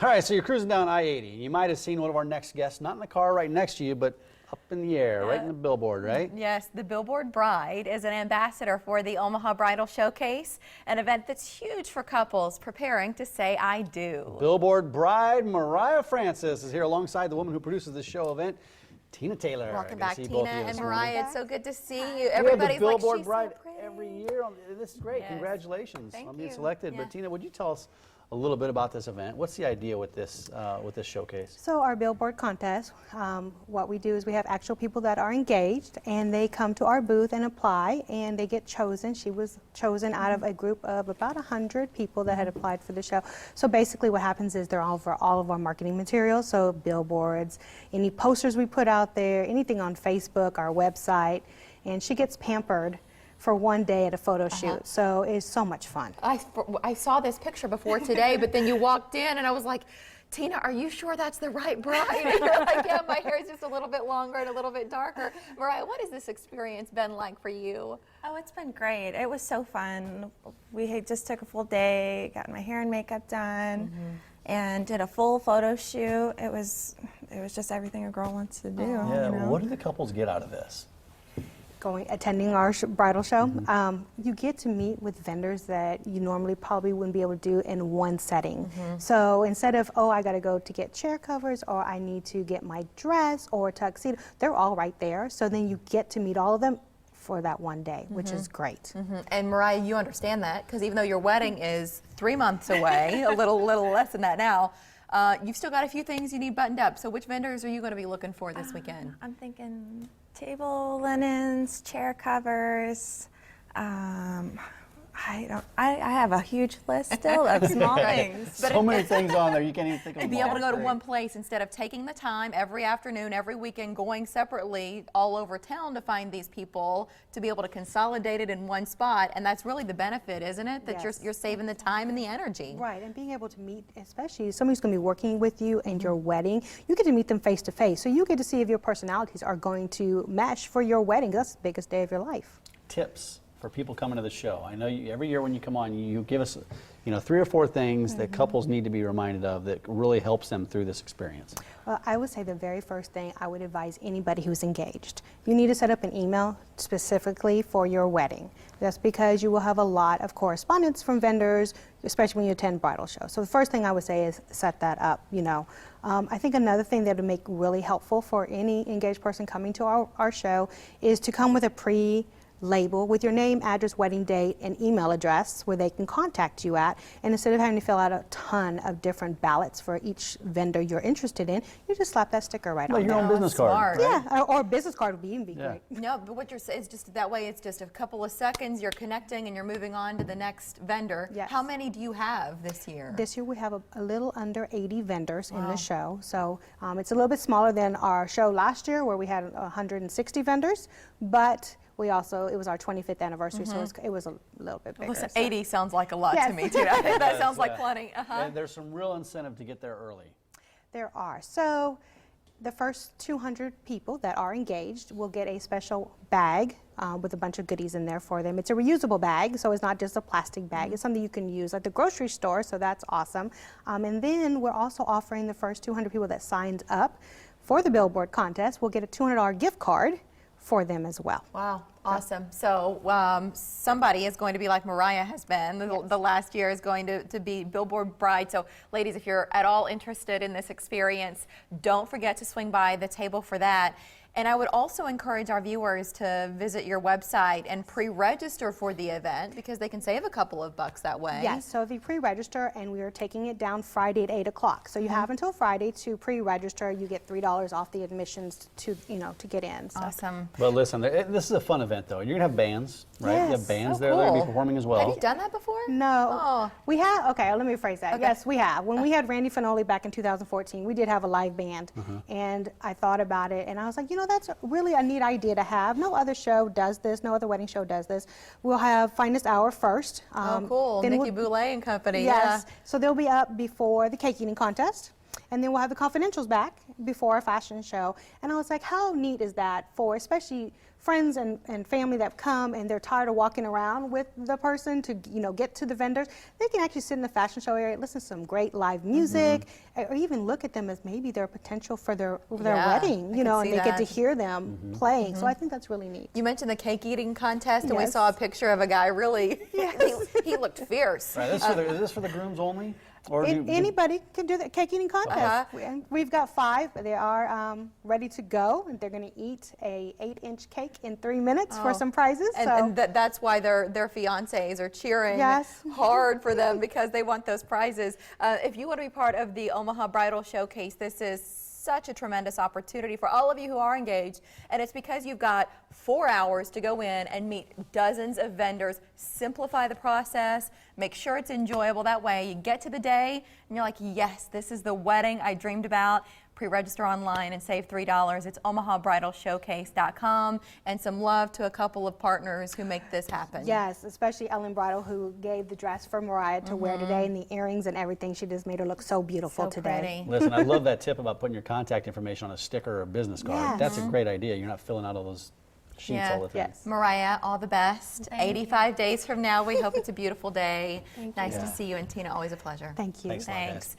All right, so you're cruising down I-80. You might have seen one of our next guests, not in the car right next to you, but up in the air, right in the billboard, right? Yes, the Billboard Bride is an ambassador for the Omaha Bridal Showcase, an event that's huge for couples preparing to say I do. Billboard Bride Mariah Francis is here alongside the woman who produces this show event, Tina Taylor. Welcome back, Tina and Mariah. It's so good to see you. Everybody's Everybody's Billboard like, she's Bride so pretty. every year. This is great. Yes. Congratulations Thank on being you. selected. Yeah. But Tina, would you tell us a little bit about this event? What's the idea with this showcase? So our Billboard contest, what we do is we have actual people that are engaged, and they come to our booth and apply, and they get chosen. She was chosen out of a group of about 100 people that had applied for the show. So basically what happens is they're all over all of our marketing materials, so billboards, any posters we put out there, anything on Facebook, our website, and she gets pampered for one day at a photo shoot. So it's so much fun. I saw this picture before today, but then you walked in and I was like, Tina, are you sure that's the right bride? And you're like, yeah, my hair is just a little bit longer and a little bit darker. Mariah, what has this experience been like for you? Oh, it's been great. It was so fun. We had just took a full day, got my hair and makeup done, and did a full photo shoot. It was just everything a girl wants to do. Yeah, you know? what do the couples get out of this? Attending our bridal show, you get to meet with vendors that you normally probably wouldn't be able to do in one setting. So instead of, oh, I got to go to get chair covers, or I need to get my dress or tuxedo, they're all right there. So then you get to meet all of them for that one day, which is great. And Mariah, you understand that, because even though your wedding is 3 months away, a little less than that now, you've still got a few things you need buttoned up. So which vendors are you going to be looking for this weekend? I'm thinking table linens, chair covers. I have a huge list still of small things. So many things on there, you can't even think of them Be able to all. go to one place instead of taking the time every afternoon, every weekend, going separately all over town to find these people, to be able to consolidate it in one spot. And that's really the benefit, isn't it? That Yes. you're saving the time and the energy. Right, and being able to meet, especially somebody's going to be working with you in your wedding, you get to meet them face to face. So you get to see if your personalities are going to mesh for your wedding. That's the biggest day of your life. Tips for people coming to the show. I know every year when you come on, you give us 3 or 4 things that couples need to be reminded of that really helps them through this experience. Well, I would say the very first thing I would advise anybody who's engaged, you need to set up an email specifically for your wedding. That's because you will have a lot of correspondence from vendors, especially when you attend bridal shows. So the first thing I would say is set that up. I think another thing that would make really helpful for any engaged person coming to our show is to come with a label with your name, address, wedding date, and email address where they can contact you at. And instead of having to fill out a ton of different ballots for each vendor you're interested in, you just slap that sticker right on Your there. own business card. Smart. Right? Yeah, or a business card would even be great. No, but what you're saying is just that way, it's just a couple of seconds, you're connecting and you're moving on to the next vendor. Yes. How many do you have this year? This year we have a little under 80 vendors in the show. So it's a little bit smaller than our show last year where we had 160 vendors, but it was our 25th anniversary, so it was a little bit bigger. Listen, so. 80 sounds like a lot Yes. to me, too. That sounds like plenty. And there's some real incentive to get there early. There are. So the first 200 people that are engaged will get a special bag with a bunch of goodies in there for them. It's a reusable bag, so it's not just a plastic bag. It's something you can use at the grocery store, so that's awesome. And then we're also offering the first 200 people that signs up for the Billboard contest will get a $200 gift card for them as well. Wow, awesome. So somebody is going to be like Mariah has been. The last year is going to be Billboard Bride. So ladies, if you're at all interested in this experience, don't forget to swing by the table for that. And I would also encourage our viewers to visit your website and pre-register for the event because they can save a couple of bucks that way. Yes, so if you pre-register, and we are taking it down Friday at 8 o'clock. So you have until Friday to pre-register. You get $3 off the admissions to get in. So. Awesome. But listen, this is a fun event, though. You're going to have bands, right? You have Yes. bands Oh, there that are going to cool. be performing as well. Have you done that before? No. Oh. We have, okay, let me rephrase that. Okay. Yes, we have. When we had Randy Finoli back in 2014, we did have a live band. And I thought about it, and I was like, that's really a neat idea to have. No other show does this. No other wedding show does this. We'll have Finest Hour first. Oh, cool. then Nikki Boulay and company. Yes. Yeah. So they'll be up before the cake eating contest. And then we'll have the confidentials back before our fashion show. And I was like, how neat is that for especially friends and family that come and they're tired of walking around with the person to, you know, get to the vendors. They can actually sit in the fashion show area, listen to some great live music, or even look at them as maybe their potential for their Yeah, wedding, I you know, can and see they get to that. hear them playing. So I think that's really neat. You mentioned the cake eating contest, and we Yes. saw a picture of a guy really, Yes. he looked fierce. Right, is this for the grooms only? Or Anybody can do the cake eating contest. Uh-huh. We've got 5. They are ready to go, and they're going to eat a 8-inch cake in 3 minutes for some prizes. And that's why their fiancés are cheering Yes. hard for them because they want those prizes. If you want to be part of the Omaha Bridal Showcase, this is such a tremendous opportunity for all of you who are engaged, and it's because you've got 4 hours to go in and meet dozens of vendors, simplify the process, make sure it's enjoyable. That way you get to the day and you're like, yes, this is the wedding I dreamed about. Pre-register online and save $3. It's omahabridalshowcase.com, and some love to a couple of partners who make this happen. Yes, especially Ellen Bridal, who gave the dress for Mariah to wear today, and the earrings and everything. She just made her look so beautiful So today. pretty. Listen, I love that tip about putting your contact information on a sticker or a business card. Yes. That's a great idea. You're not filling out all those sheets Yeah. all the time. Yes. Mariah, all the best. 85 days from now, we hope it's a beautiful day. Nice to Yeah. see you, and Tina, always a pleasure. Thank you. Thanks a lot, guys. Thanks.